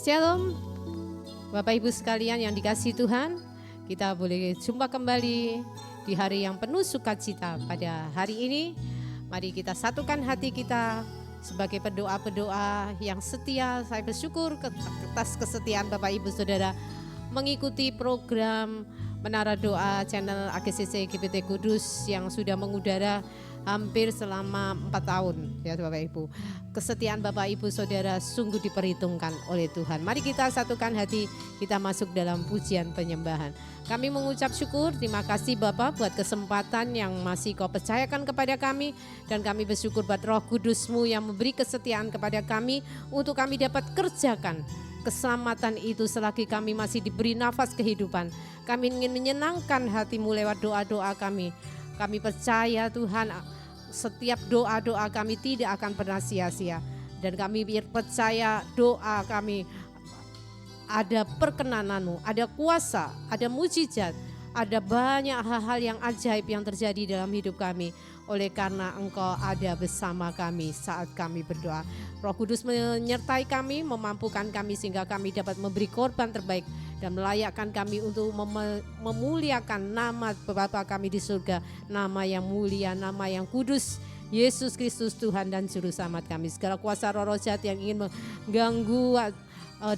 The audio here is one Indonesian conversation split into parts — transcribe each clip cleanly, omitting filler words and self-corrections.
Shalom, Bapak Ibu sekalian yang dikasihi Tuhan. Kita boleh jumpa kembali di hari yang penuh sukacita pada hari ini. Mari kita satukan hati kita sebagai pendoa-pendoa yang setia. Saya bersyukur atas kesetiaan Bapak Ibu Saudara mengikuti program Menara Doa channel AGCC GPT Kudus yang sudah mengudara hampir selama 4 tahun ya Bapak Ibu. Kesetiaan Bapak Ibu Saudara sungguh diperhitungkan oleh Tuhan. Mari kita satukan hati, kita masuk dalam pujian penyembahan. Kami mengucap syukur, terima kasih Bapak buat kesempatan yang masih Kau percayakan kepada kami. Dan kami bersyukur buat Roh Kudus-Mu yang memberi kesetiaan kepada kami untuk kami dapat kerjakan keselamatan itu selagi kami masih diberi nafas kehidupan. Kami ingin menyenangkan hati-Mu lewat doa-doa kami. Kami percaya Tuhan setiap doa-doa kami tidak akan pernah sia-sia. Dan kami percaya doa kami ada perkenanan-Mu, ada kuasa, ada mujizat, ada banyak hal-hal yang ajaib yang terjadi dalam hidup kami. Oleh karena Engkau ada bersama kami saat kami berdoa. Roh Kudus menyertai kami, memampukan kami sehingga kami dapat memberi korban terbaik dan melayakkan kami untuk memuliakan nama Bapa kami di surga, nama yang mulia, nama yang kudus, Yesus Kristus Tuhan dan Juru Selamat kami. Segala kuasa roh jahat yang ingin mengganggu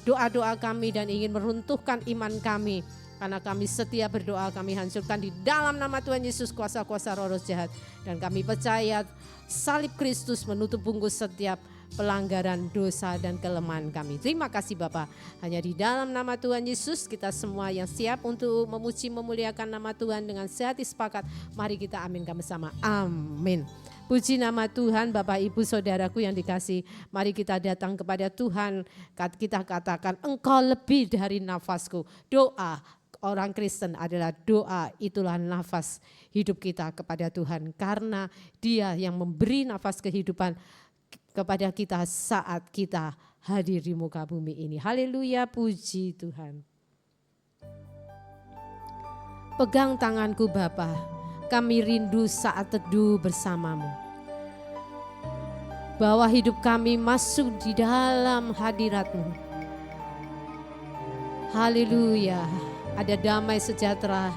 doa-doa kami dan ingin meruntuhkan iman kami, karena kami setia berdoa, kami hancurkan di dalam nama Tuhan Yesus kuasa-kuasa roh jahat. Dan kami percaya salib Kristus menutup bungkus setiap pelanggaran dosa dan kelemahan kami. Terima kasih Bapa. Hanya di dalam nama Tuhan Yesus kita semua yang siap untuk memuji memuliakan nama Tuhan dengan sehati sepakat. Mari kita aminkan bersama. Amin. Puji nama Tuhan. Bapak Ibu Saudaraku yang dikasih, mari kita datang kepada Tuhan. Kita katakan Engkau lebih dari nafasku. Doa orang Kristen adalah doa, itulah nafas hidup kita kepada Tuhan. Karena Dia yang memberi nafas kehidupan kepada kita saat kita hadir di muka bumi ini. Haleluya, puji Tuhan. Pegang tanganku Bapa, kami rindu saat teduh bersama-Mu. Bawa hidup kami masuk di dalam hadirat-Mu. Haleluya. Ada damai sejahtera,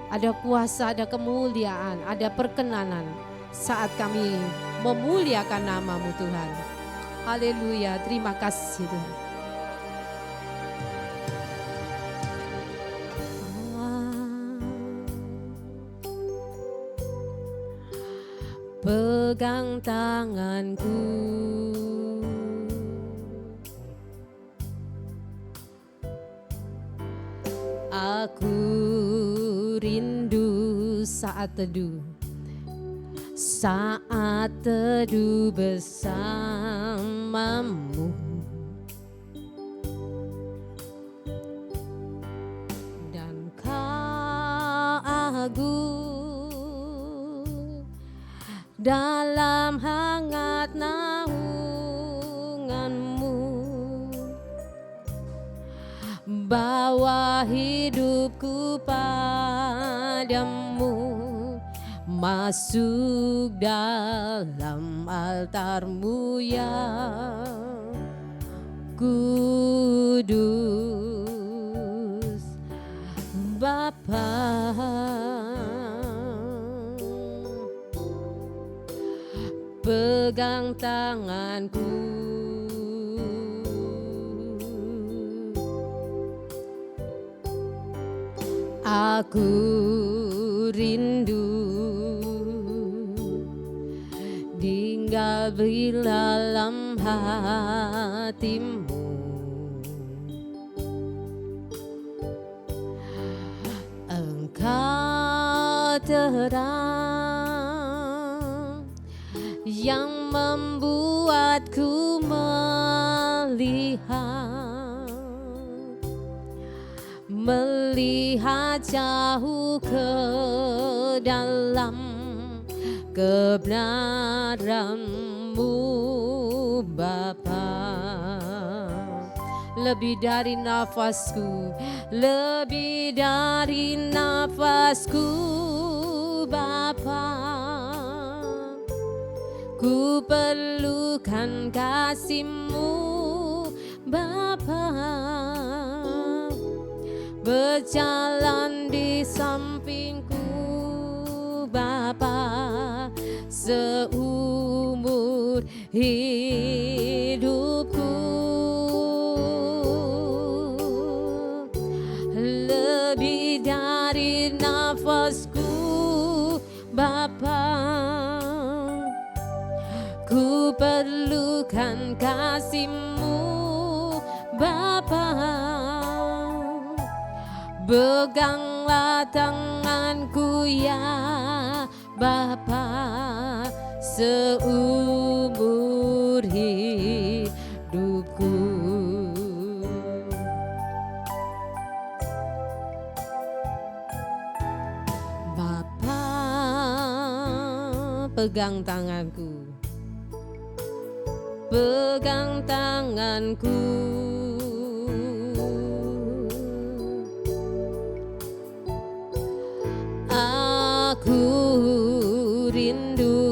ada kuasa, ada kemuliaan, ada perkenanan saat kami memuliakan nama-Mu Tuhan. Haleluya, terima kasih Tuhan. Pegang tanganku, aku rindu saat teduh, saat teduh bersama-Mu. Dan Kau agung dalam hangat naungan-Mu. Bawa hidupku padamu, masuk dalam altar-Mu yang kudus. Bapa, pegang tanganku, aku rindu tinggal di dalam hati-Mu. Engkau terang yang membuatku melihat jauh ke dalam kebenaran-Mu Bapa. Lebih dari nafasku, lebih dari nafasku Bapa. Ku perlukan kasih-Mu Bapa, berjalan di sampingku Bapa, seumur hidupku. Lebih dari nafasku Bapa, ku perlukan kasih-Mu Bapa. Peganglah tanganku ya Bapa, seumur hidupku. Bapa, pegang tanganku, pegang tanganku. Aku rindu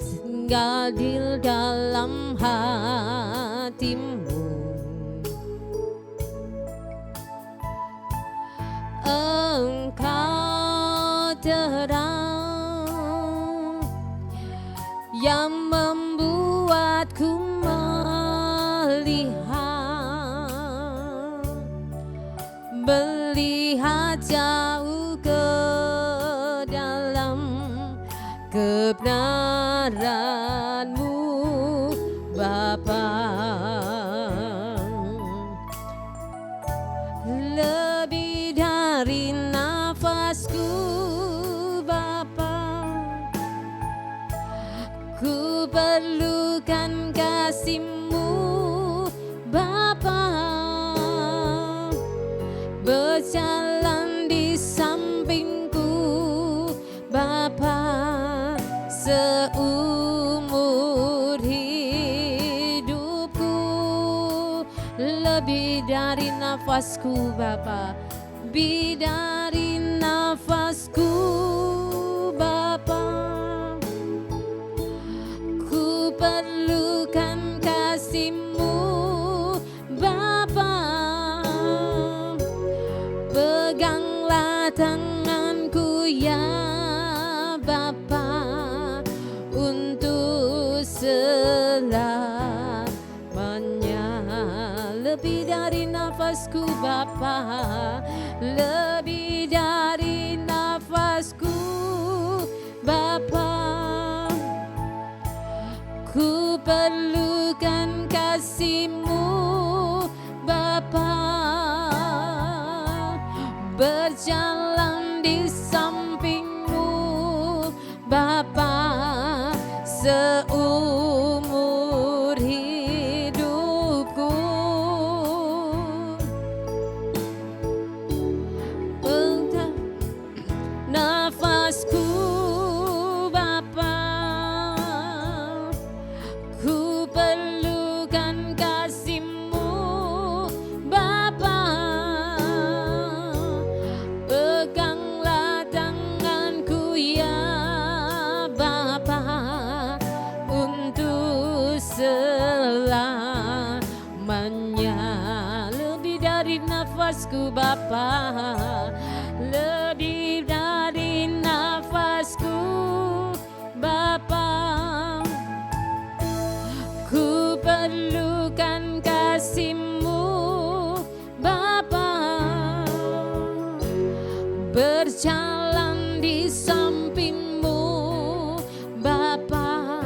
tinggal di dalam hati-Mu. Engkau terang yang membuatku melihat jauh ke dalam kebenaran-Mu Bapa. Lebih dari nafasku Bapa, ku perlukan kasih-Mu Bapa. Berjalan di sampingku Bapa, seumur hidupku. Lebih dari nafasku Bapa, lebih dari nafasku Bapa, ku perlukan kasih-Mu Bapa. Peganglah tanganku ya Bapa, untuk selamanya. Lebih dari nafasku Bapa, lebih dari nafasku Bapa, ku perlukan kasih-Mu Bapa. Berjalan di samping-Mu Bapa, seumur hidupku. Nafasku Bapa, ku perlukan kasih-Mu Bapa. Peganglah tanganku ya Bapa, untuk selamanya. Lebih dari nafasku Bapa, lebih dari nafasku Bapa, ku perlukan kasih-Mu Bapa. Berjalan di samping-Mu Bapa,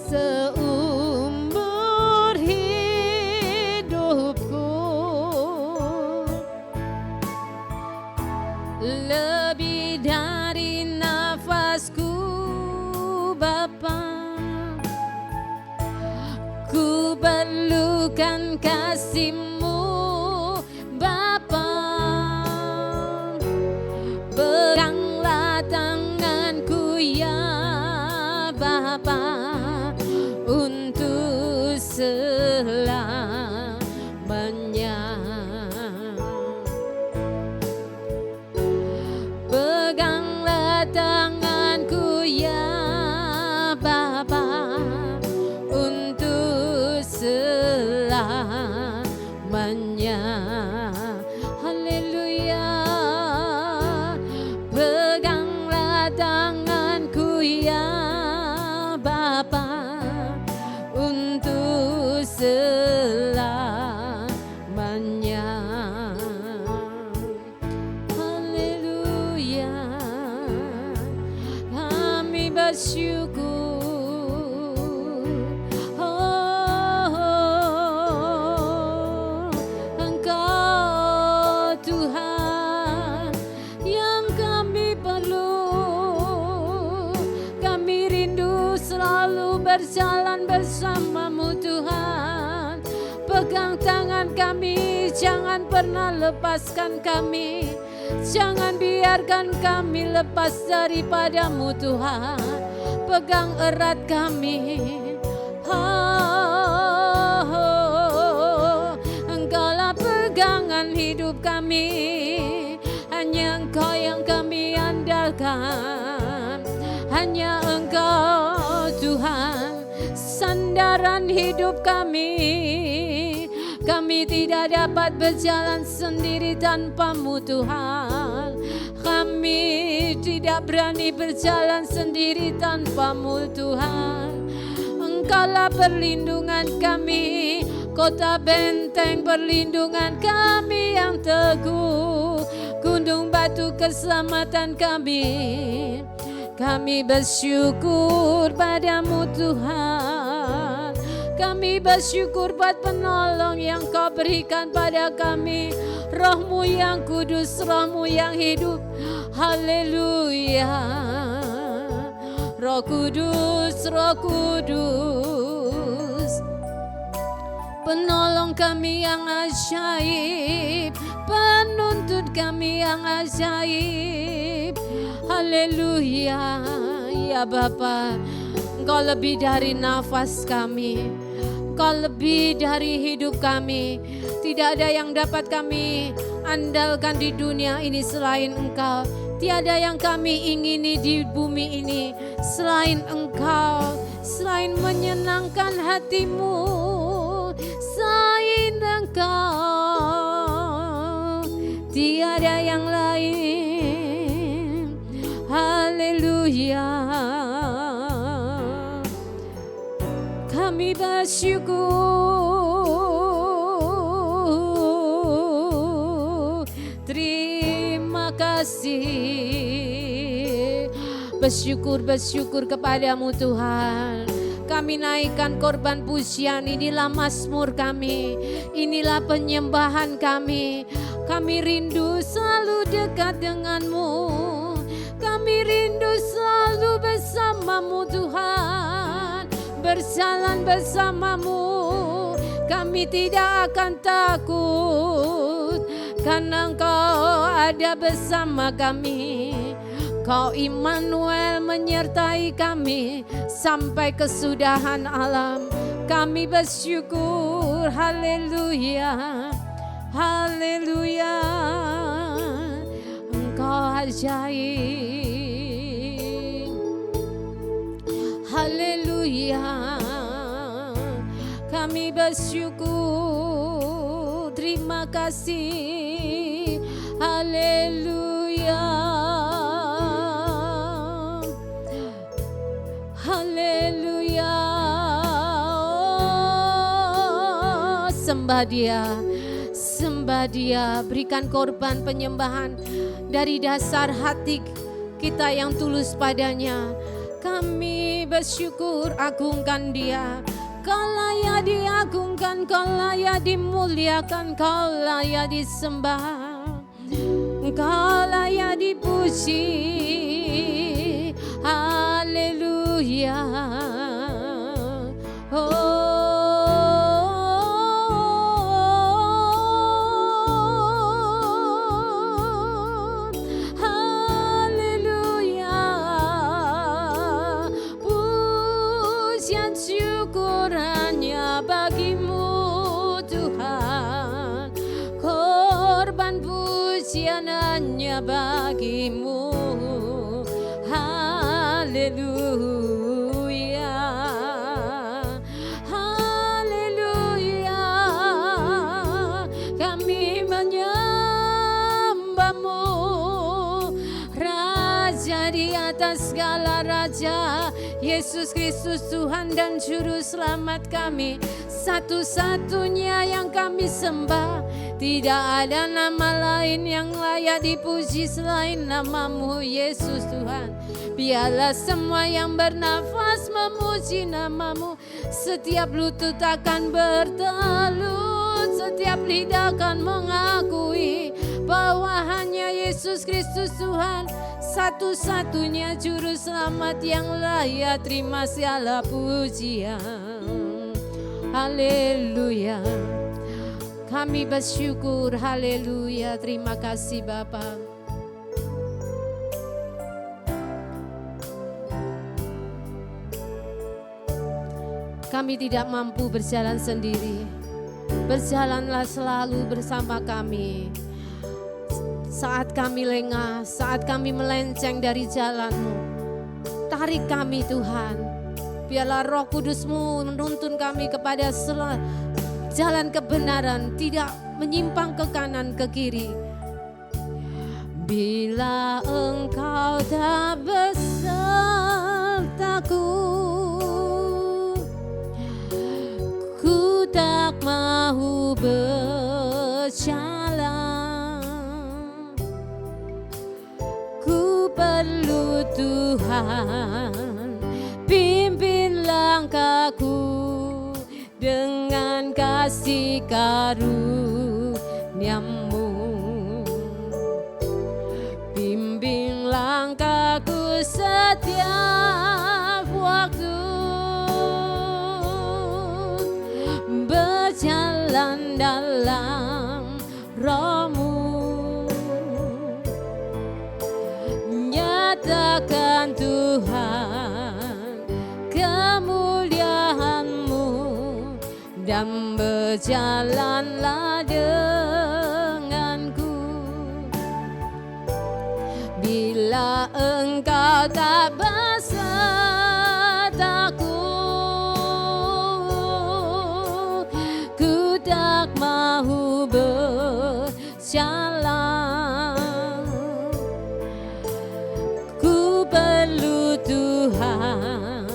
seumur hidupku. Lebih dari nafasku Bapa, ku perlukan kasih-Mu Bapa. Peganglah tanganku ya Bapa, untuk selamanya. Peganglah tanganku ya Bapa, untuk bersyukur. Engkau Tuhan yang kami perlu. Kami rindu selalu berjalan bersamamu Tuhan. Pegang tangan kami, jangan pernah lepaskan kami. Jangan biarkan kami lepas daripadamu Tuhan. Pegang erat kami. Engkaulah pegangan hidup kami. Hanya Engkau yang kami andalkan. Hanya Engkau Tuhan, sandaran hidup kami. Kami tidak dapat berjalan sendiri tanpamu Tuhan. Kami tidak berani berjalan sendiri tanpamu Tuhan. Engkaulah perlindungan kami, kota benteng perlindungan kami yang teguh, gunung batu keselamatan kami. Kami bersyukur padamu Tuhan. Kami bersyukur buat penolong yang Kau berikan pada kami. Roh-Mu yang kudus, Roh-Mu yang hidup. Haleluya. Roh Kudus, Roh Kudus, penolong kami yang ajaib, penuntut kami yang ajaib. Haleluya. Ya Bapa, Engkau lebih dari nafas kami. Engkau lebih dari hidup kami. Tidak ada yang dapat kami andalkan di dunia ini selain Engkau. Tiada yang kami ingini di bumi ini selain Engkau. Selain menyenangkan hatimu, selain Engkau, tiada yang lain. Haleluya. Kami bersyukur. Terima kasih. Bersyukur kepadamu Tuhan. Kami naikkan korban pujian, inilah mazmur kami. Inilah penyembahan kami. Kami rindu selalu dekat denganmu. Kami rindu selalu bersamamu Tuhan. Berjalan bersamamu, kami tidak akan takut, karena Engkau ada bersama kami. Kau Immanuel menyertai kami sampai kesudahan alam. Kami bersyukur, haleluya, haleluya. Engkau ajaib, haleluya. Kami bersyukur, terima kasih, haleluya, haleluya. Oh, sembah Dia, berikan korban penyembahan dari dasar hati kita yang tulus padanya. Kami bersyukur, agungkan Dia. Kau layak diagungkan, Kau layak dimuliakan, Kau layak disembah, Kau layak dipuji. Haleluya. Oh, bagimu Tuhan, korban pujian hanya bagimu. Haleluya, haleluya. Kami menyembahmu, Raja di atas segala raja, Yesus Kristus Tuhan dan Juru Selamat kami, satu-satunya yang kami sembah. Tidak ada nama lain yang layak dipuji selain namamu Yesus Tuhan. Biarlah semua yang bernafas memuji nama-Mu. Setiap lutut akan bertelut, setiap lidah akan mengakui bahwa hanya Yesus Kristus Tuhan, satu-satunya juru selamat yang layak terima segala pujian. Haleluya. Kami bersyukur, haleluya. Terima kasih Bapa. Kami tidak mampu berjalan sendiri. Berjalanlah selalu bersama kami. Saat kami lengah, saat kami melenceng dari jalan-Mu, tarik kami Tuhan. Biarlah Roh Kudus-Mu menuntun kami kepada jalan kebenaran, tidak menyimpang ke kanan ke kiri. Bila Engkau tak besertaku, ku tak mau berjalan. Ku perlu Tuhan, pimpin langkahku dengan kasih karunia-Mu. Bimbing langkahku setiap waktu, berjalan dalam Roh-Mu. Nyatakan Tuhan kemuliaan-Mu, dan berjalanlah denganku. Bila Engkau tak besertaku, ku tak mau berjalan. Ku perlu Tuhan,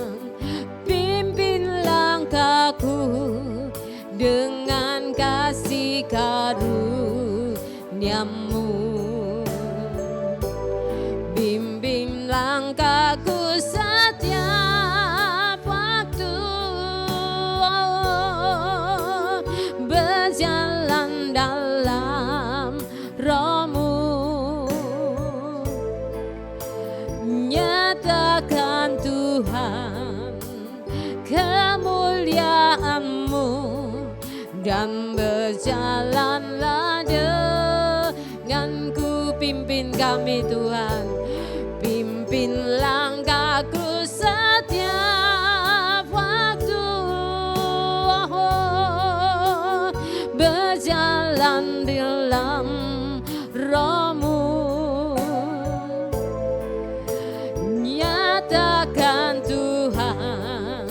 pimpin langkahku dengan kasih karunia-Mu. Bimbing langkahku setiap waktu, berjalan dalam Roh-Mu. Nyatakan Tuhan kemuliaan-Mu, dan berjalanlah denganku. Pimpin kami Tuhan, pimpin langkahku setiap waktu, berjalan dalam Roh-Mu. Nyatakan Tuhan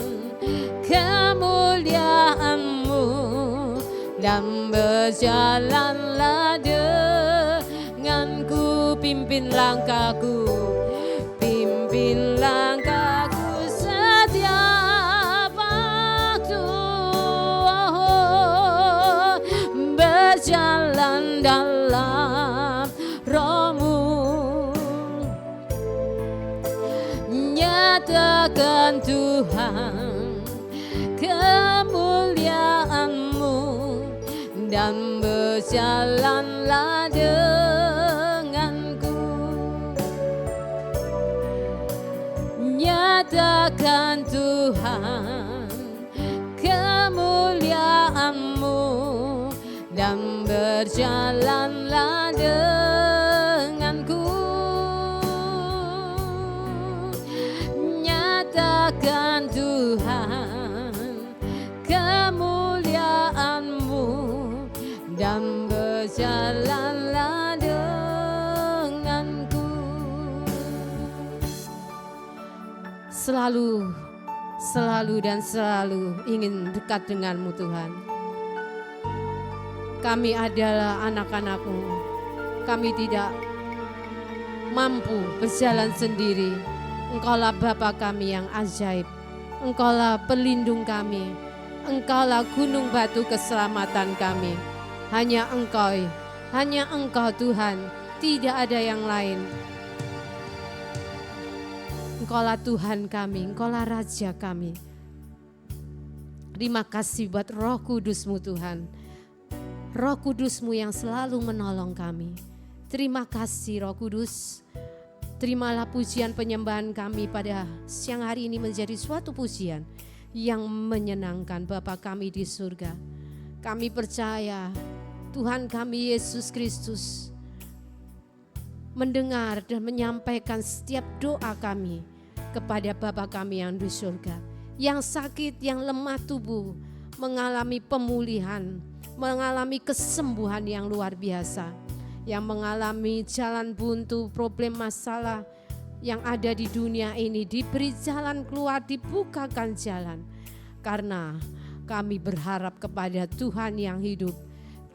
kemuliaan-Mu, dan berjalanlah denganku. Pimpin langkahku, pimpin langkahku setiap waktu, berjalan dalam Roh-Mu. Nyatakan Tuhan kemuliaan-Mu, dan berjalanlah denganku. Nyatakan Tuhan kemuliaan-Mu, dan berjalanlah denganku. Nyatakan Tuhan kemuliaan-Mu, dan berjalanlah denganku. Selalu dan selalu ingin dekat dengan-Mu Tuhan. Kami adalah anak-anak-Mu. Kami tidak mampu berjalan sendiri. Engkaulah Bapa kami yang ajaib. Engkaulah pelindung kami. Engkaulah gunung batu keselamatan kami. Hanya Engkau Tuhan, tidak ada yang lain. Engkaulah Tuhan kami, Engkaulah Raja kami. Terima kasih buat Roh Kudus-Mu Tuhan. Roh Kudus-Mu yang selalu menolong kami. Terima kasih Roh Kudus. Terimalah pujian penyembahan kami pada siang hari ini menjadi suatu pujian yang menyenangkan Bapa kami di surga. Kami percaya Tuhan kami Yesus Kristus mendengar dan menyampaikan setiap doa kami kepada Bapa kami yang di surga. Yang sakit, yang lemah tubuh mengalami pemulihan, mengalami kesembuhan yang luar biasa. Yang mengalami jalan buntu, problem masalah yang ada di dunia ini diberi jalan keluar, dibukakan jalan. Karena kami berharap kepada Tuhan yang hidup.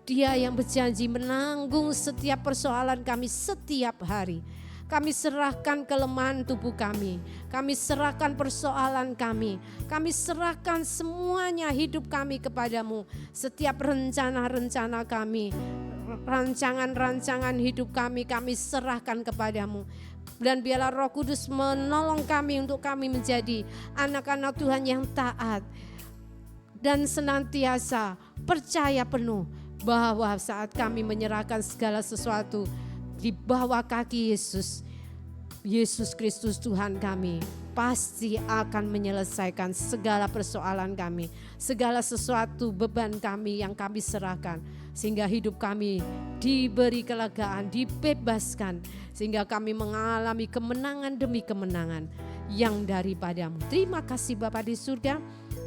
Dia yang berjanji menanggung setiap persoalan kami setiap hari. Kami serahkan kelemahan tubuh kami. Kami serahkan persoalan kami. Kami serahkan semuanya hidup kami kepadamu. Setiap rencana-rencana kami, rancangan-rancangan hidup kami serahkan kepadamu. Dan biarlah Roh Kudus menolong kami untuk kami menjadi anak-anak Tuhan yang taat. Dan senantiasa percaya penuh bahwa saat kami menyerahkan segala sesuatu di bawah kaki Yesus, Yesus Kristus Tuhan kami pasti akan menyelesaikan segala persoalan kami, segala sesuatu beban kami yang kami serahkan, sehingga hidup kami diberi kelegaan, dibebaskan, sehingga kami mengalami kemenangan demi kemenangan yang daripadamu. Terima kasih Bapa di surga.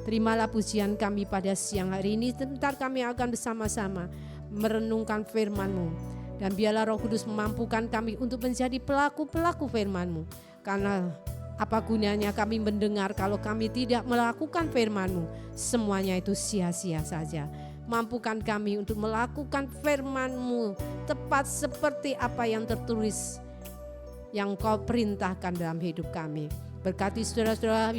Terimalah pujian kami pada siang hari ini. Sebentar kami akan bersama-sama merenungkan firman-Mu. Dan biarlah Roh Kudus memampukan kami untuk menjadi pelaku-pelaku firman-Mu. Karena apa gunanya kami mendengar kalau kami tidak melakukan firman-Mu? Semuanya itu sia-sia saja. Mampukan kami untuk melakukan firman-Mu tepat seperti apa yang tertulis yang Kau perintahkan dalam hidup kami. Berkati saudara-saudara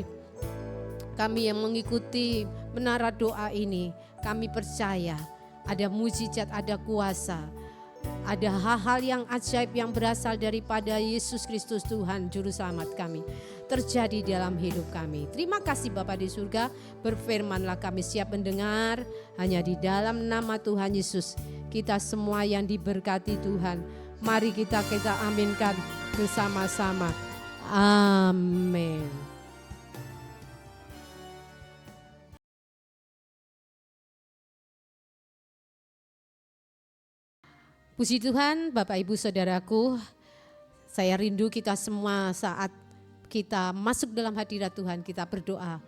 kami yang mengikuti menara doa ini. Kami percaya ada mujizat, ada kuasa, ada hal-hal yang ajaib yang berasal daripada Yesus Kristus Tuhan Juru Selamat kami terjadi dalam hidup kami. Terima kasih Bapa di surga, berfirmanlah kami siap mendengar. Hanya di dalam nama Tuhan Yesus kita semua yang diberkati Tuhan. Mari kita aminkan bersama-sama. Amin. Puji Tuhan, Bapak Ibu Saudaraku, saya rindu kita semua saat kita masuk dalam hadirat Tuhan, kita berdoa.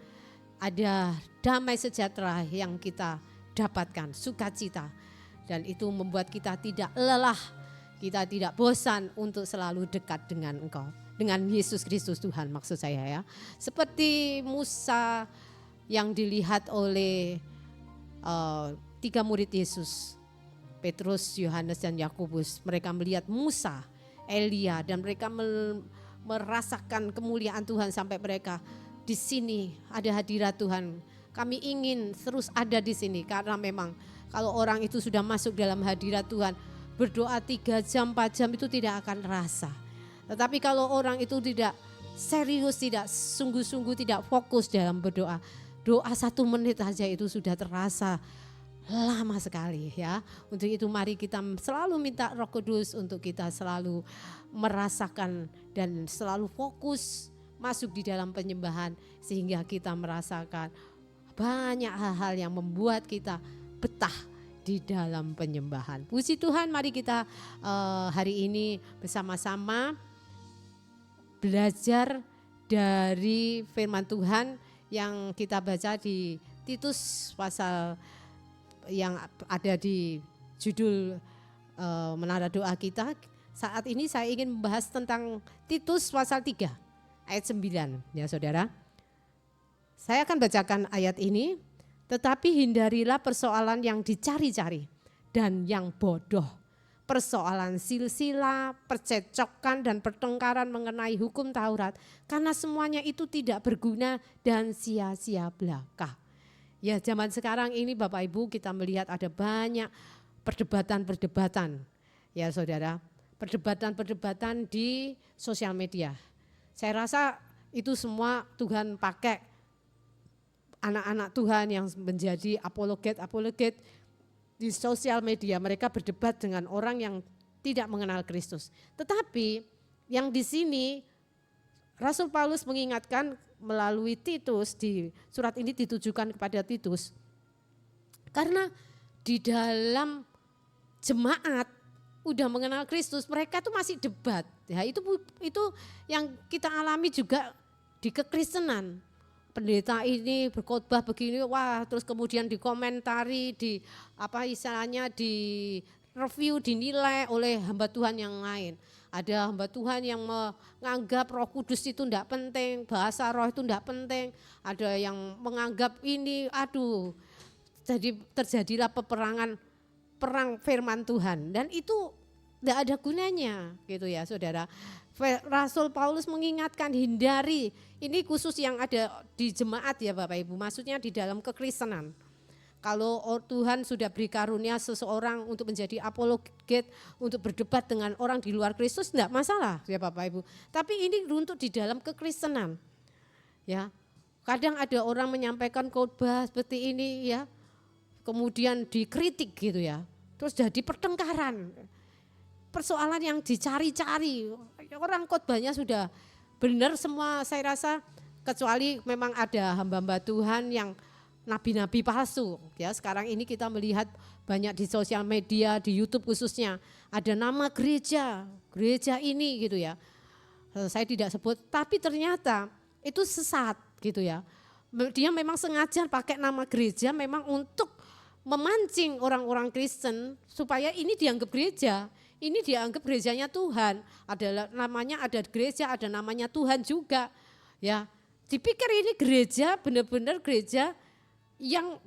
Ada damai sejahtera yang kita dapatkan, sukacita. Dan itu membuat kita tidak lelah, kita tidak bosan untuk selalu dekat dengan Engkau. Dengan Yesus Kristus Tuhan maksud saya ya. Seperti Musa yang dilihat oleh 3 murid Yesus. Petrus, Yohanes dan Yakobus, mereka melihat Musa, Elia dan mereka merasakan kemuliaan Tuhan sampai mereka di sini ada hadirat Tuhan. Kami ingin terus ada di sini karena memang kalau orang itu sudah masuk dalam hadirat Tuhan, berdoa 3 jam, 4 jam itu tidak akan terasa. Tetapi kalau orang itu tidak serius, tidak sungguh-sungguh, tidak fokus dalam berdoa, doa 1 menit saja itu sudah terasa lama sekali ya. Untuk itu mari kita selalu minta Roh Kudus untuk kita selalu merasakan dan selalu fokus masuk di dalam penyembahan sehingga kita merasakan banyak hal-hal yang membuat kita betah di dalam penyembahan. Puji Tuhan, mari kita hari ini bersama-sama belajar dari firman Tuhan yang kita baca di Titus pasal yang ada di judul menara doa kita. Saat ini saya ingin membahas tentang Titus pasal 3 ayat 9 ya saudara. Saya akan bacakan ayat ini. Tetapi hindarilah persoalan yang dicari-cari dan yang bodoh. Persoalan silsilah, percecokan dan pertengkaran mengenai hukum Taurat. Karena semuanya itu tidak berguna dan sia-sia belaka. Ya zaman sekarang ini Bapak Ibu kita melihat ada banyak perdebatan-perdebatan ya saudara. Perdebatan-perdebatan di sosial media. Saya rasa Itu semua Tuhan pakai anak-anak Tuhan yang menjadi apologet di sosial media. Mereka berdebat dengan orang yang tidak mengenal Kristus. Tetapi yang di sini Rasul Paulus mengingatkan melalui Titus, di surat ini ditujukan kepada Titus. Karena di dalam jemaat udah mengenal Kristus, mereka tuh masih debat. Ya, itu yang kita alami juga di kekristenan. Pendeta ini berkhotbah begini, wah, terus kemudian dikomentari, di apa istilahnya, di review, dinilai oleh hamba Tuhan yang lain. Ada hamba Tuhan yang menganggap Roh Kudus itu enggak penting, bahasa roh itu enggak penting. Ada yang menganggap ini, aduh, jadi terjadilah perang firman Tuhan, dan itu enggak ada gunanya gitu ya saudara. Rasul Paulus mengingatkan, hindari, ini khusus yang ada di jemaat ya Bapak Ibu, maksudnya di dalam kekristenan. Kalau Tuhan sudah beri karunia seseorang untuk menjadi apologet, untuk berdebat dengan orang di luar Kristus, enggak masalah ya Bapak Ibu. Tapi ini untuk di dalam kekristenan. Ya. Kadang ada orang menyampaikan khotbah seperti ini ya, kemudian dikritik gitu ya. Terus jadi pertengkaran. Persoalan yang dicari-cari. Orang khotbahnya sudah benar semua, saya rasa, kecuali memang ada hamba-hamba Tuhan yang nabi-nabi palsu. Ya, sekarang ini kita melihat banyak di sosial media, di YouTube khususnya, ada nama gereja ini gitu ya. Saya tidak sebut, tapi ternyata itu sesat gitu ya. Dia memang sengaja pakai nama gereja memang untuk memancing orang-orang Kristen supaya ini dianggap gereja. Ini dianggap gerejanya Tuhan. Ada namanya, ada gereja, ada namanya Tuhan juga. Ya, dipikir ini gereja, benar-benar gereja yang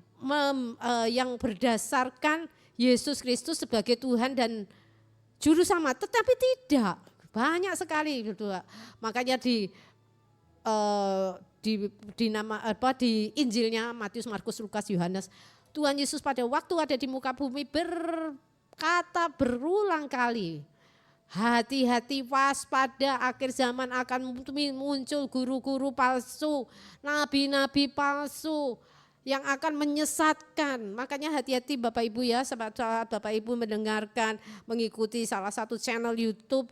berdasarkan Yesus Kristus sebagai Tuhan dan juru selamat, tetapi tidak, banyak sekali gitu. Makanya di Injilnya Matius, Markus, Lukas, Yohanes, Tuhan Yesus pada waktu ada di muka bumi berkata berulang kali, hati-hati, waspada, akhir zaman akan muncul guru-guru palsu, nabi-nabi palsu yang akan menyesatkan. Makanya hati-hati Bapak Ibu ya, saat Bapak Ibu mendengarkan, mengikuti salah satu channel YouTube,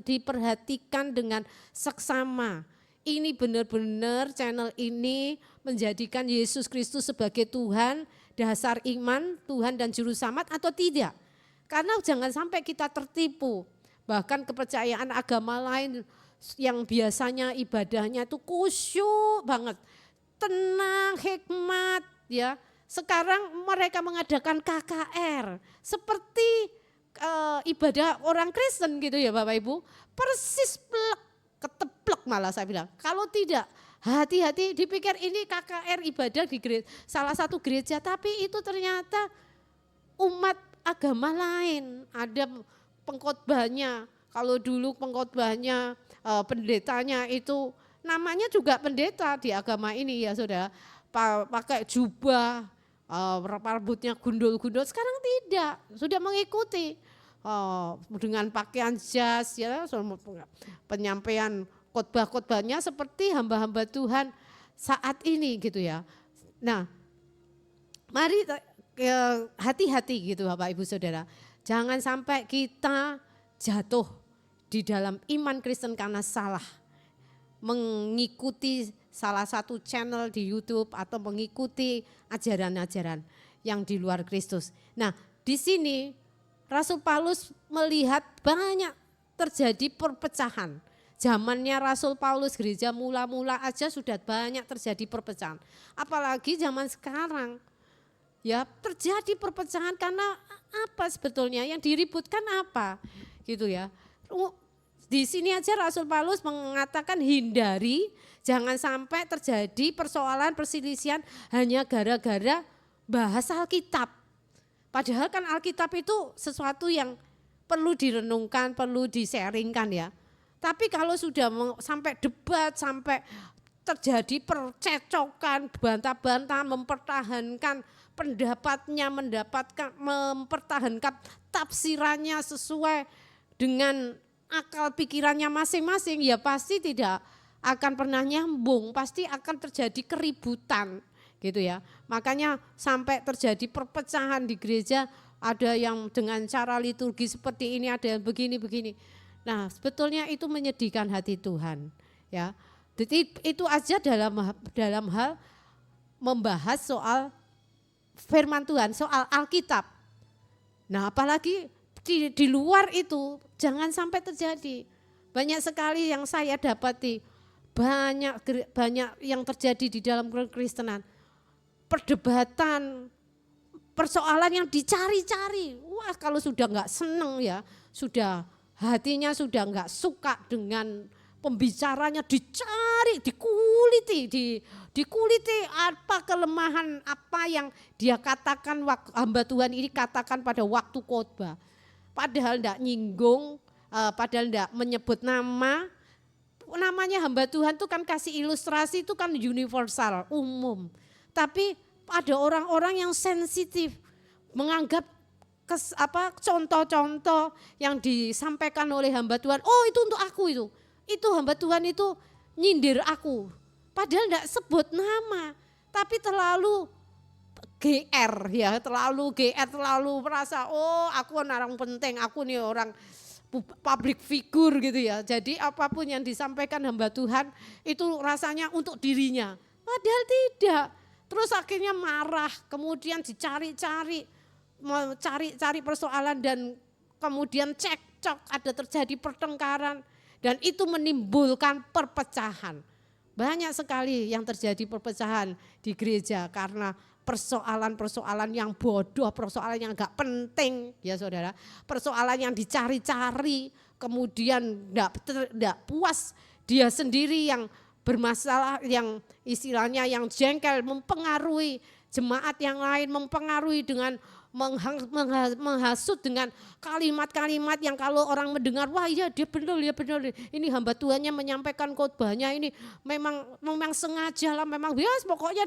diperhatikan dengan seksama. Ini benar-benar channel ini menjadikan Yesus Kristus sebagai Tuhan, dasar iman, Tuhan dan Juru Selamat atau tidak. Karena jangan sampai kita tertipu. Bahkan kepercayaan agama lain yang biasanya ibadahnya itu khusyuk banget, tenang, hikmat ya. Sekarang mereka mengadakan KKR seperti ibadah orang Kristen gitu ya Bapak Ibu. Persis keteplek malah saya bilang. Kalau tidak, hati-hati, dipikir ini KKR ibadah di gereja, salah satu gereja, tapi itu ternyata umat agama lain. Ada pengkhotbahnya. Kalau dulu pengkhotbahnya, pendetanya itu namanya juga pendeta di agama ini ya saudara, pakai jubah, rambutnya gundul-gundul. Sekarang tidak, sudah mengikuti dengan pakaian jas ya, penyampaian khotbah-khotbahnya seperti hamba-hamba Tuhan saat ini gitu ya. Nah, mari hati-hati gitu Bapak Ibu Saudara, jangan sampai kita jatuh di dalam iman Kristen karena salah mengikuti salah satu channel di YouTube atau mengikuti ajaran-ajaran yang di luar Kristus. Nah, di sini Rasul Paulus melihat banyak terjadi perpecahan. Zamannya Rasul Paulus, gereja mula-mula aja sudah banyak terjadi perpecahan. Apalagi zaman sekarang. Ya, terjadi perpecahan karena apa sebetulnya? Yang diributkan apa? Gitu ya. Di sini aja Rasul Paulus mengatakan hindari, jangan sampai terjadi persoalan perselisihan hanya gara-gara bahas Alkitab. Padahal kan Alkitab itu sesuatu yang perlu direnungkan, perlu di-sharingkan ya. Tapi kalau sudah sampai debat, sampai terjadi percecokan, bantah-bantahan, mempertahankan pendapatnya, mempertahankan tafsirannya sesuai dengan akal pikirannya masing-masing, ya pasti tidak akan pernah nyambung, pasti akan terjadi keributan gitu ya. Makanya sampai terjadi perpecahan di gereja, ada yang dengan cara liturgi seperti ini, ada yang begini-begini. Nah, sebetulnya itu menyedihkan hati Tuhan, ya. Jadi itu aja dalam hal membahas soal firman Tuhan, soal Alkitab. Nah, apalagi di luar itu jangan sampai terjadi. Banyak sekali yang saya dapati, banyak yang terjadi di dalam kekristenan. Perdebatan, persoalan yang dicari-cari. Wah, kalau sudah enggak seneng ya, sudah hatinya sudah enggak suka dengan pembicaranya, dicari, dikuliti apa kelemahan, apa yang dia katakan, hamba Tuhan ini katakan pada waktu khotbah. Padahal enggak nyinggung, padahal enggak menyebut namanya hamba Tuhan itu kan kasih ilustrasi, itu kan universal, umum. Tapi ada orang-orang yang sensitif, menganggap contoh-contoh yang disampaikan oleh hamba Tuhan, oh itu untuk aku itu hamba Tuhan itu nyindir aku. Padahal enggak sebut nama, tapi terlalu GR ya, terlalu merasa oh aku orang penting, aku nih orang public figure gitu ya. Jadi apapun yang disampaikan hamba Tuhan itu rasanya untuk dirinya. Padahal tidak. Terus akhirnya marah, kemudian dicari-cari, cari persoalan dan kemudian cekcok, ada terjadi pertengkaran dan itu menimbulkan perpecahan. Banyak sekali yang terjadi perpecahan di gereja karena persoalan-persoalan yang bodoh, persoalan yang enggak penting ya saudara. Persoalan yang dicari-cari, kemudian enggak puas dia sendiri yang bermasalah, yang istilahnya yang jengkel, mempengaruhi jemaat yang lain, mempengaruhi dengan menghasut dengan kalimat-kalimat yang kalau orang mendengar, wah iya dia benar, ini hamba Tuhannya menyampaikan khotbahnya ini memang sengaja lah, memang bias pokoknya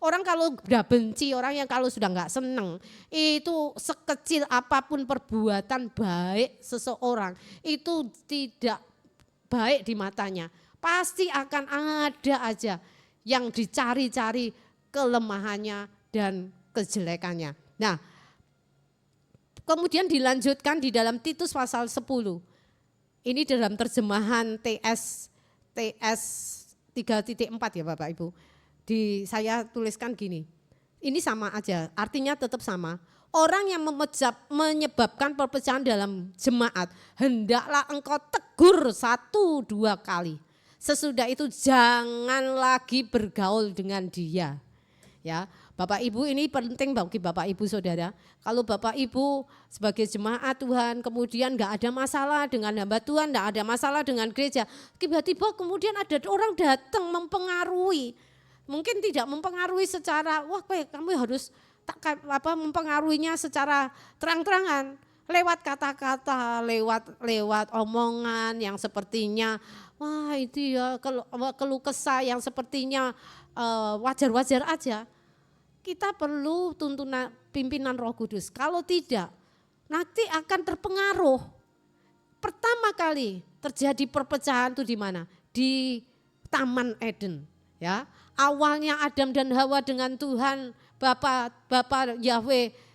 orang kalau udah benci, orang yang kalau sudah enggak seneng, itu sekecil apapun perbuatan baik seseorang itu tidak baik di matanya. Pasti akan ada aja yang dicari-cari kelemahannya dan kejelekannya. Nah, kemudian dilanjutkan di dalam Titus pasal 10. Ini dalam terjemahan TS 3.4 ya Bapak Ibu. Saya tuliskan gini, ini sama aja, artinya tetap sama. Orang yang menyebabkan perpecahan dalam jemaat, hendaklah engkau tegur 1-2 kali. Sesudah itu jangan lagi bergaul dengan dia. Ya, Bapak Ibu ini penting bagi Bapak Ibu saudara. Kalau Bapak Ibu sebagai jemaat Tuhan kemudian enggak ada masalah dengan hamba Tuhan, enggak ada masalah dengan gereja. Tiba-tiba kemudian ada orang datang mempengaruhi. Mungkin tidak mempengaruhi secara, wah kamu harus mempengaruhinya secara terang-terangan. Lewat kata-kata, lewat omongan yang sepertinya wah itu ya keluh kesah yang sepertinya wajar-wajar aja. Kita perlu tuntunan pimpinan Roh Kudus. Kalau tidak, nanti akan terpengaruh. Pertama kali terjadi perpecahan itu di mana? Di Taman Eden. Ya, awalnya Adam dan Hawa dengan Tuhan Bapa Yahweh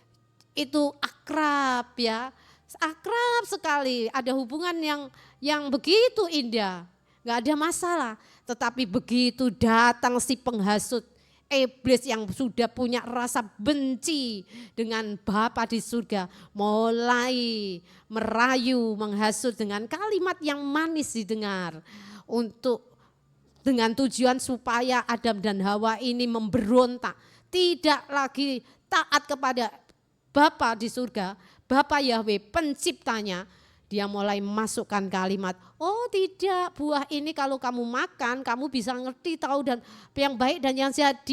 itu akrab ya, akrab sekali, ada hubungan yang begitu indah, nggak ada masalah. Tetapi begitu datang si penghasut, iblis yang sudah punya rasa benci dengan Bapa di surga, mulai merayu, menghasut dengan kalimat yang manis didengar, dengan tujuan supaya Adam dan Hawa ini memberontak, tidak lagi taat kepada Bapa di surga, Bapa Yahweh penciptanya. Dia mulai masukkan kalimat, oh tidak, buah ini kalau kamu makan kamu bisa ngerti tahu dan yang baik dan yang jahat.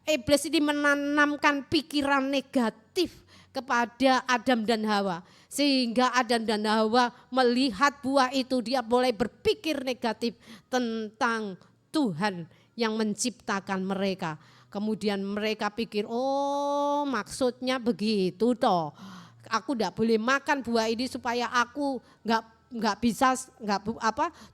Iblis ini menanamkan pikiran negatif kepada Adam dan Hawa. Sehingga Adam dan Hawa melihat buah itu, dia mulai berpikir negatif tentang Tuhan yang menciptakan mereka. Kemudian mereka pikir, oh maksudnya begitu toh. Aku enggak boleh makan buah ini supaya aku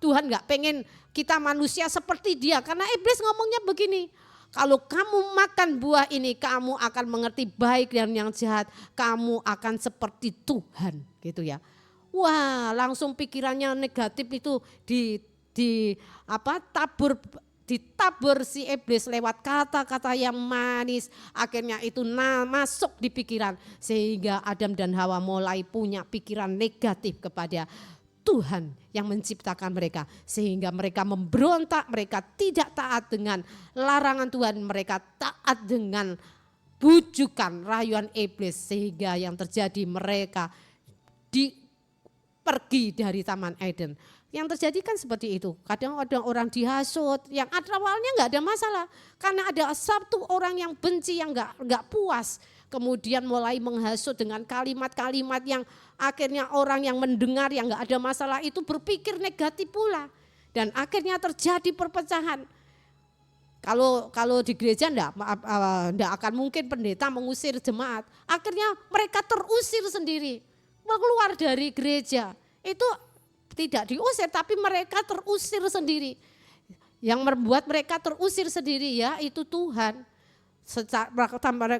Tuhan nggak pengen kita manusia seperti dia, karena iblis ngomongnya begini, kalau kamu makan buah ini kamu akan mengerti baik dan yang jahat, kamu akan seperti Tuhan gitu ya. Wah, langsung pikirannya negatif itu ditabur si iblis lewat kata-kata yang manis. Akhirnya itu masuk di pikiran sehingga Adam dan Hawa mulai punya pikiran negatif kepada Tuhan yang menciptakan mereka. Sehingga mereka memberontak, mereka tidak taat dengan larangan Tuhan, mereka taat dengan bujukan rayuan iblis. Sehingga yang terjadi mereka pergi dari Taman Eden. Yang terjadi kan seperti itu. Kadang ada orang dihasut, yang awalnya nggak ada masalah. Karena ada satu orang yang benci, yang nggak puas. Kemudian mulai menghasut dengan kalimat-kalimat yang akhirnya orang yang mendengar yang nggak ada masalah itu berpikir negatif pula. Dan akhirnya terjadi perpecahan. Kalau di gereja enggak akan mungkin pendeta mengusir jemaat. Akhirnya mereka terusir sendiri. Keluar dari gereja. Itu tidak diusir tapi mereka terusir sendiri. Yang membuat mereka terusir sendiri ya itu Tuhan.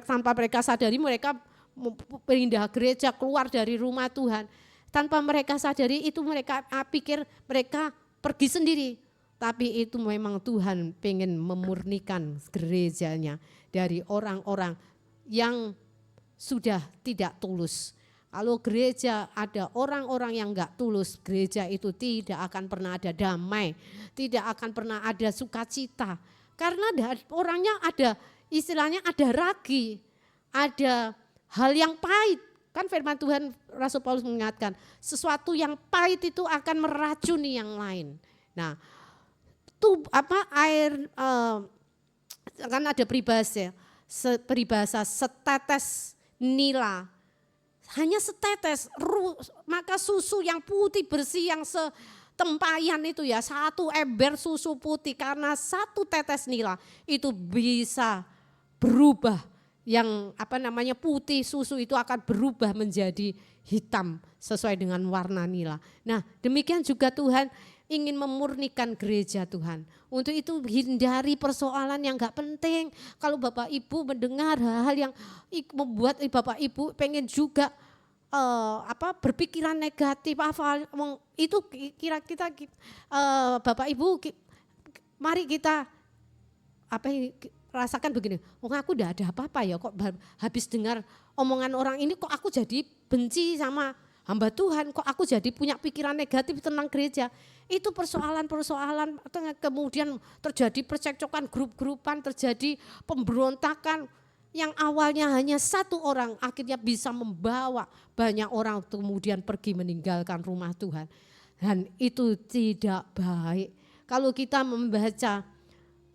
Tanpa mereka sadari mereka pindah gereja, keluar dari rumah Tuhan. Tanpa mereka sadari itu mereka pikir mereka pergi sendiri. Tapi itu memang Tuhan pengen memurnikan gerejanya dari orang-orang yang sudah tidak tulus. Kalau gereja ada orang-orang yang enggak tulus, gereja itu tidak akan pernah ada damai, tidak akan pernah ada sukacita. Karena orangnya ada, istilahnya ada ragi, ada hal yang pahit. Kan firman Tuhan Rasul Paulus mengingatkan, sesuatu yang pahit itu akan meracuni yang lain. Nah, kan ada peribahasa setetes nila. Hanya setetes, maka susu yang putih bersih yang setempayan itu ya, satu ember susu putih karena satu tetes nila itu bisa berubah, yang putih susu itu akan berubah menjadi hitam sesuai dengan warna nila. Nah demikian juga Tuhan ingin memurnikan gereja Tuhan. Untuk itu hindari persoalan yang gak penting. Kalau Bapak Ibu mendengar hal-hal yang membuat Bapak Ibu pengen juga berpikiran negatif, itu kira kita Bapak Ibu mari kita rasakan begini, aku udah ada apa-apa ya kok habis dengar omongan orang ini kok aku jadi benci sama hamba Tuhan, kok aku jadi punya pikiran negatif tentang gereja. Itu persoalan-persoalan, kemudian terjadi percekcokan grup-grupan, terjadi pemberontakan yang awalnya hanya satu orang akhirnya bisa membawa banyak orang kemudian pergi meninggalkan rumah Tuhan. Dan itu tidak baik. Kalau kita membaca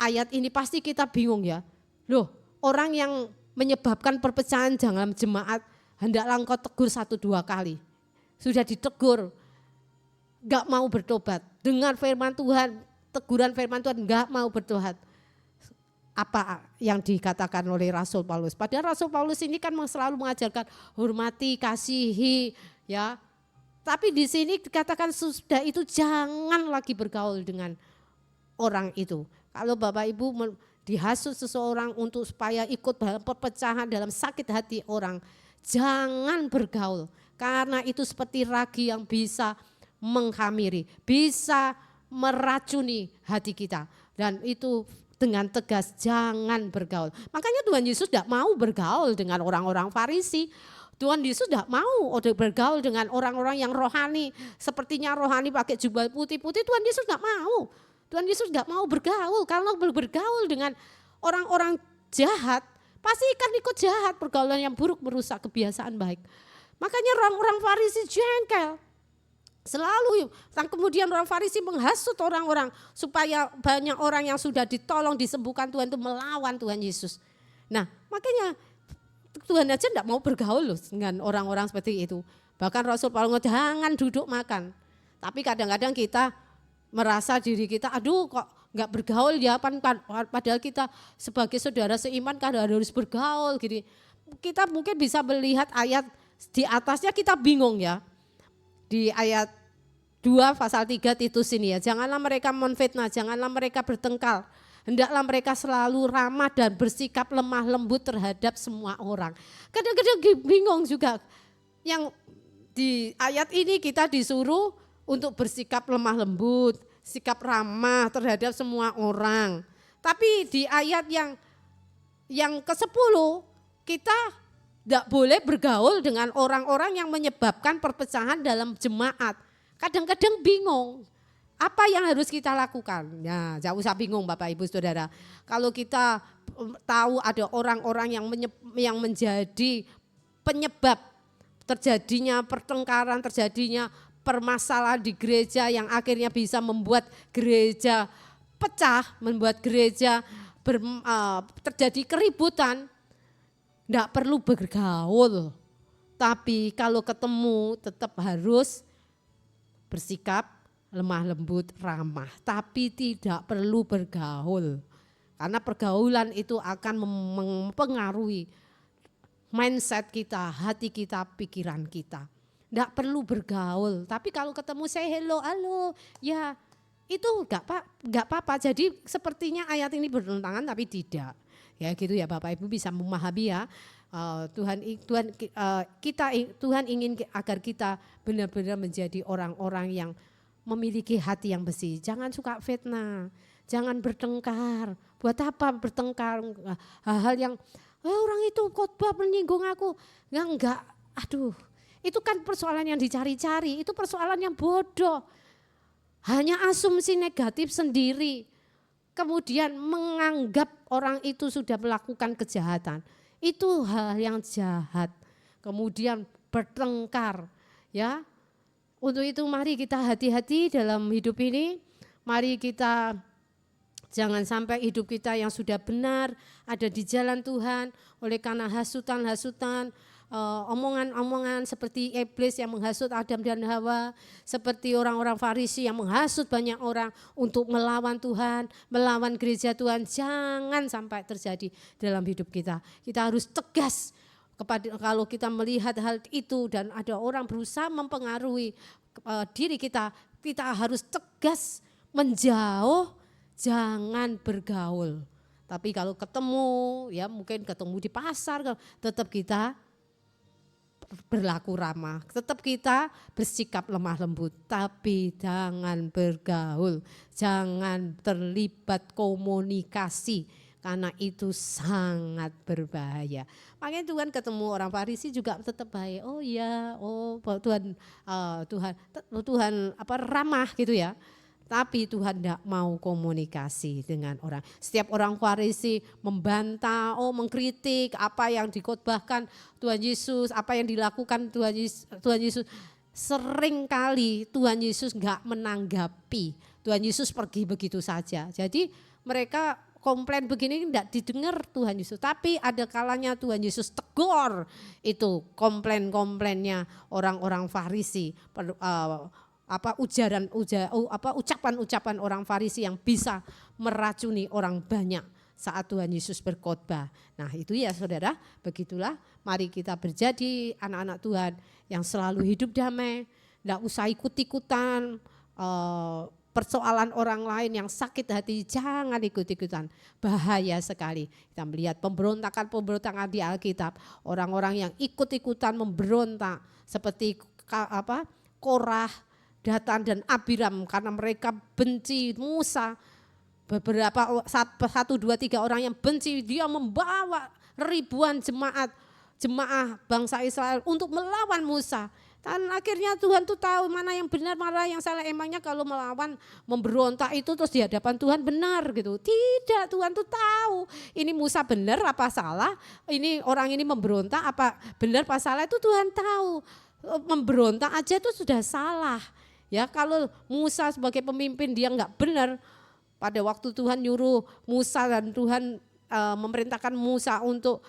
ayat ini pasti kita bingung ya. Loh, orang yang menyebabkan perpecahan dalam jemaat hendaklah engkau tegur 1-2 kali. Sudah ditegur, gak mau bertobat. Dengar firman Tuhan, teguran firman Tuhan gak mau bertobat. Apa yang dikatakan oleh Rasul Paulus? Padahal Rasul Paulus ini kan selalu mengajarkan hormati, kasihi, ya. Tapi di sini dikatakan sudah itu jangan lagi bergaul dengan orang itu. Kalau Bapak Ibu dihasut seseorang untuk supaya ikut dalam perpecahan, dalam sakit hati orang, jangan bergaul. Karena itu seperti ragi yang bisa menghamiri, bisa meracuni hati kita. Dan itu dengan tegas jangan bergaul. Makanya Tuhan Yesus tidak mau bergaul dengan orang-orang Farisi. Tuhan Yesus tidak mau bergaul dengan orang-orang yang rohani. Sepertinya rohani pakai jubah putih-putih, Tuhan Yesus tidak mau. Tuhan Yesus tidak mau bergaul. Kalau bergaul dengan orang-orang jahat, pasti akan ikut jahat. Pergaulan yang buruk merusak kebiasaan baik. Makanya orang-orang Farisi jengkel. Selalu, kemudian orang Farisi menghasut orang-orang supaya banyak orang yang sudah ditolong, disembuhkan Tuhan itu melawan Tuhan Yesus. Nah makanya Tuhan aja tidak mau bergaul loh dengan orang-orang seperti itu. Bahkan Rasul Paulus jangan duduk makan. Tapi kadang-kadang kita merasa diri kita, aduh kok nggak bergaul ya, padahal kita sebagai saudara seiman kan harus bergaul gini. Kita mungkin bisa melihat ayat di atasnya kita bingung ya. Di ayat 2 pasal 3 Titus ini ya. Janganlah mereka menfitnah, janganlah mereka bertengkar. Hendaklah mereka selalu ramah dan bersikap lemah lembut terhadap semua orang. Kadang-kadang bingung juga. Yang di ayat ini kita disuruh untuk bersikap lemah lembut, sikap ramah terhadap semua orang. Tapi di ayat yang ke-10 kita tidak boleh bergaul dengan orang-orang yang menyebabkan perpecahan dalam jemaat. Kadang-kadang bingung, apa yang harus kita lakukan? Ya, jangan usah bingung Bapak Ibu Saudara. Kalau kita tahu ada orang-orang yang menjadi penyebab terjadinya pertengkaran, terjadinya permasalahan di gereja yang akhirnya bisa membuat gereja pecah, membuat gereja terjadi keributan, tidak perlu bergaul. Tapi kalau ketemu tetap harus bersikap lemah lembut, ramah, tapi tidak perlu bergaul. Karena pergaulan itu akan mempengaruhi mindset kita, hati kita, pikiran kita. Tidak perlu bergaul, tapi kalau ketemu saya hello, halo, ya itu enggak apa-apa. Jadi sepertinya ayat ini bertentangan tapi tidak. Ya gitu ya Bapak Ibu bisa memahami ya. Tuhan ingin agar kita benar-benar menjadi orang-orang yang memiliki hati yang bersih. Jangan suka fitnah, jangan bertengkar. Buat apa bertengkar? Hal-hal yang orang itu khotbah menyinggung aku. Enggak, aduh. Itu kan persoalan yang dicari-cari, itu persoalan yang bodoh. Hanya asumsi negatif sendiri. Kemudian menganggap orang itu sudah melakukan kejahatan. Itu hal yang jahat. Kemudian bertengkar, ya. Untuk itu mari kita hati-hati dalam hidup ini. Mari kita jangan sampai hidup kita yang sudah benar ada di jalan Tuhan oleh karena hasutan-hasutan, omongan-omongan seperti iblis yang menghasut Adam dan Hawa, seperti orang-orang Farisi yang menghasut banyak orang untuk melawan Tuhan, melawan gereja Tuhan. Jangan sampai terjadi dalam hidup kita. Kita harus tegas kalau kita melihat hal itu dan ada orang berusaha mempengaruhi diri kita, kita harus tegas menjauh, jangan bergaul. Tapi kalau ketemu, ya mungkin ketemu di pasar, tetap kita berlaku ramah, tetap kita bersikap lemah lembut, tapi jangan bergaul, jangan terlibat komunikasi, karena itu sangat berbahaya. Makanya Tuhan ketemu orang Farisi juga tetap baik. Oh ya, Tuhan ramah gitu ya. Tapi Tuhan tidak mau komunikasi dengan orang. Setiap orang Farisi membantah, mengkritik apa yang dikhotbahkan Tuhan Yesus, apa yang dilakukan Tuhan Yesus. Sering kali Tuhan Yesus enggak menanggapi. Tuhan Yesus pergi begitu saja. Jadi mereka komplain begini tidak didengar Tuhan Yesus. Tapi ada kalanya Tuhan Yesus tegur itu komplain-komplainnya orang-orang Farisi. Ucapan-ucapan orang Farisi yang bisa meracuni orang banyak saat Tuhan Yesus berkhotbah. Nah itu ya saudara, begitulah mari kita menjadi anak-anak Tuhan yang selalu hidup damai, tidak usah ikut-ikutan persoalan orang lain yang sakit hati, jangan ikut-ikutan, bahaya sekali. Kita melihat pemberontakan di Alkitab, orang-orang yang ikut-ikutan memberontak seperti Korah, Datan dan Abiram karena mereka benci Musa. Beberapa 1, 2, 3 orang yang benci, dia membawa ribuan jemaah bangsa Israel untuk melawan Musa. Dan akhirnya Tuhan tuh tahu mana yang benar, mana yang salah. Emangnya kalau melawan, memberontak itu terus di hadapan Tuhan benar gitu. Tidak, Tuhan tuh tahu ini Musa benar apa salah, ini orang ini memberontak apa benar apa salah, itu Tuhan tahu. Memberontak aja itu sudah salah. Ya, kalau Musa sebagai pemimpin dia enggak benar, pada waktu Tuhan nyuruh Musa dan Tuhan memerintahkan Musa untuk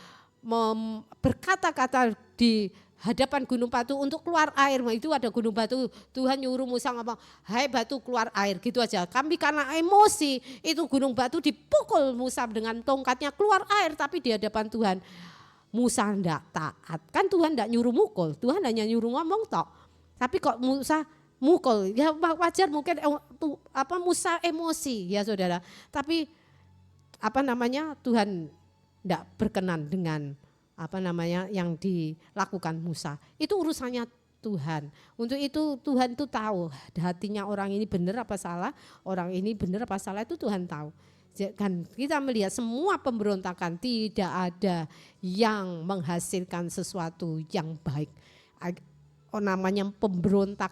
berkata-kata di hadapan gunung batu untuk keluar air. Itu ada gunung batu, Tuhan nyuruh Musa ngomong, hai batu keluar air, gitu aja. Kami karena emosi, itu gunung batu dipukul Musa dengan tongkatnya keluar air, tapi di hadapan Tuhan Musa enggak taat. Kan Tuhan enggak nyuruh mukul, Tuhan hanya nyuruh ngomong tok. Tapi kok Musa mukul. Ya wajar mungkin Musa emosi ya saudara. Tapi Tuhan tidak berkenan dengan yang dilakukan Musa. Itu urusannya Tuhan. Untuk itu Tuhan itu tahu hatinya orang ini benar apa salah, orang ini benar apa salah itu Tuhan tahu. Kan kita melihat semua pemberontakan tidak ada yang menghasilkan sesuatu yang baik. Namanya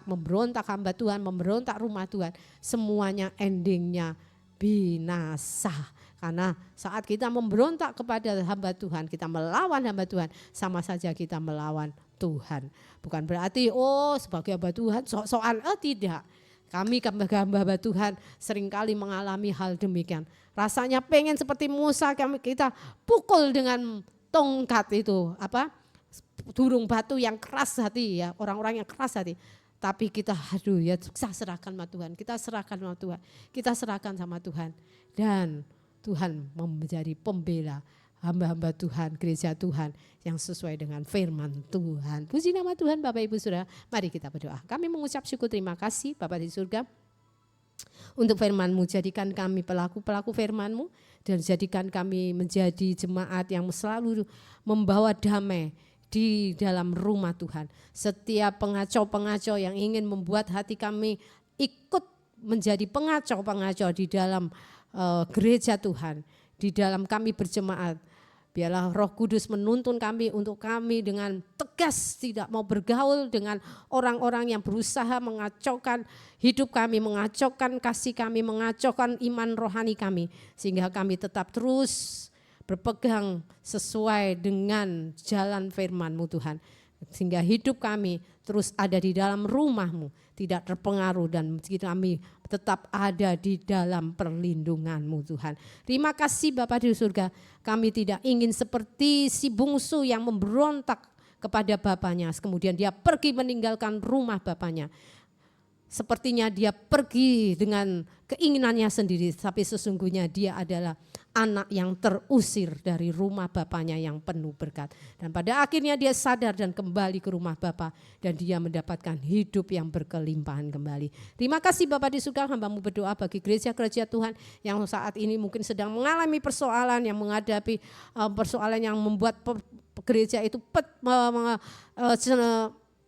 memberontak hamba Tuhan, memberontak rumah Tuhan, semuanya endingnya binasa. Karena saat kita memberontak kepada hamba Tuhan, kita melawan hamba Tuhan, sama saja kita melawan Tuhan. Bukan berarti sebagai hamba Tuhan sok-sokan, tidak. Kami hamba Tuhan seringkali mengalami hal demikian. Rasanya pengen seperti Musa, kita pukul dengan tongkat itu, durung batu yang keras hati ya, orang-orang yang keras hati. Tapi kita kita serahkan sama Tuhan, kita serahkan sama Tuhan. Dan Tuhan menjadi pembela hamba-hamba Tuhan, gereja Tuhan yang sesuai dengan firman Tuhan. Puji nama Tuhan Bapak Ibu Saudara, mari kita berdoa. Kami mengucap syukur terima kasih Bapa di surga untuk firman-Mu, jadikan kami pelaku-pelaku firman-Mu dan jadikan kami menjadi jemaat yang selalu membawa damai di dalam rumah Tuhan. Setiap pengacau-pengacau yang ingin membuat hati kami ikut menjadi pengacau-pengacau di dalam gereja Tuhan, di dalam kami berjemaat, biarlah Roh Kudus menuntun kami untuk kami dengan tegas tidak mau bergaul dengan orang-orang yang berusaha mengacaukan hidup kami, mengacaukan kasih kami, mengacaukan iman rohani kami, sehingga kami tetap terus berpegang sesuai dengan jalan firman-Mu Tuhan, sehingga hidup kami terus ada di dalam rumah-Mu, tidak terpengaruh dan kami tetap ada di dalam perlindungan-Mu Tuhan. Terima kasih Bapa di surga, kami tidak ingin seperti si bungsu yang memberontak kepada bapaknya, kemudian dia pergi meninggalkan rumah bapaknya. Sepertinya dia pergi dengan keinginannya sendiri, tapi sesungguhnya dia adalah anak yang terusir dari rumah bapaknya yang penuh berkat. Dan pada akhirnya dia sadar dan kembali ke rumah Bapa dan dia mendapatkan hidup yang berkelimpahan kembali. Terima kasih Bapa di surga, hamba-Mu berdoa bagi gereja-gereja Tuhan yang saat ini mungkin sedang mengalami persoalan, yang menghadapi persoalan yang membuat gereja itu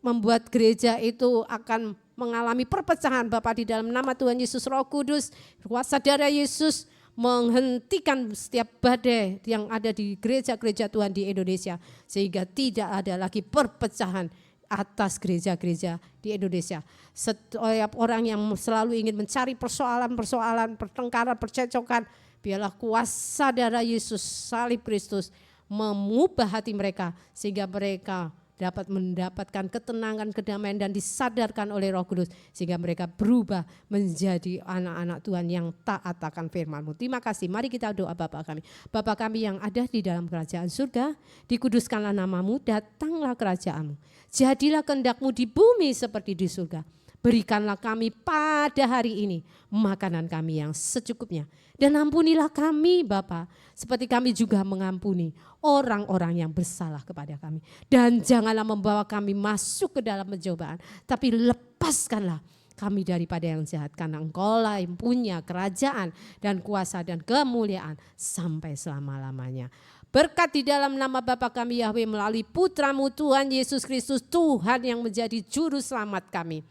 membuat gereja itu akan mengalami perpecahan. Bapa, di dalam nama Tuhan Yesus, Roh Kudus, kuasa darah Yesus menghentikan setiap badai yang ada di gereja-gereja Tuhan di Indonesia, sehingga tidak ada lagi perpecahan atas gereja-gereja di Indonesia. Setiap orang yang selalu ingin mencari persoalan-persoalan, pertengkaran, percecokan, biarlah kuasa darah Yesus, salib Kristus mengubah hati mereka, sehingga mereka dapat mendapatkan ketenangan, kedamaian dan disadarkan oleh Roh Kudus, sehingga mereka berubah menjadi anak-anak Tuhan yang taat akan firman-Mu. Terima kasih. Mari kita doa Bapa kami. Bapa kami yang ada di dalam kerajaan surga, dikuduskanlah nama-Mu, datanglah kerajaan-Mu. Jadilah kehendak-Mu di bumi seperti di surga. Berikanlah kami pada hari ini makanan kami yang secukupnya. Dan ampunilah kami Bapa, seperti kami juga mengampuni orang-orang yang bersalah kepada kami. Dan janganlah membawa kami masuk ke dalam pencobaan, tapi lepaskanlah kami daripada yang jahat. Karena Engkau-lah yang punya kerajaan dan kuasa dan kemuliaan sampai selama-lamanya. Berkat di dalam nama Bapa kami Yahweh melalui Putra-Mu Tuhan Yesus Kristus, Tuhan yang menjadi juru selamat kami.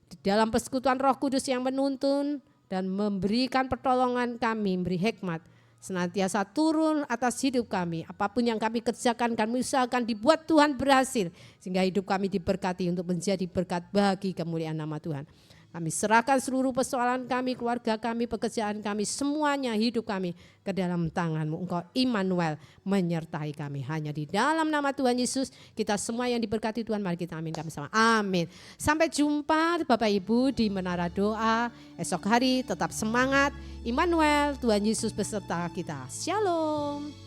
Di dalam persekutuan Roh Kudus yang menuntun dan memberikan pertolongan kami, memberi hikmat, senantiasa turun atas hidup kami. Apapun yang kami kerjakan, kami usahakan dibuat Tuhan berhasil, sehingga hidup kami diberkati untuk menjadi berkat bagi kemuliaan nama Tuhan. Kami serahkan seluruh persoalan kami, keluarga kami, pekerjaan kami, semuanya hidup kami ke dalam tangan-Mu. Engkau Immanuel menyertai kami. Hanya di dalam nama Tuhan Yesus kita semua yang diberkati Tuhan, mari kita amin kami sama. Amin. Sampai jumpa Bapak Ibu di Menara Doa esok hari. Tetap semangat. Immanuel, Tuhan Yesus beserta kita. Shalom.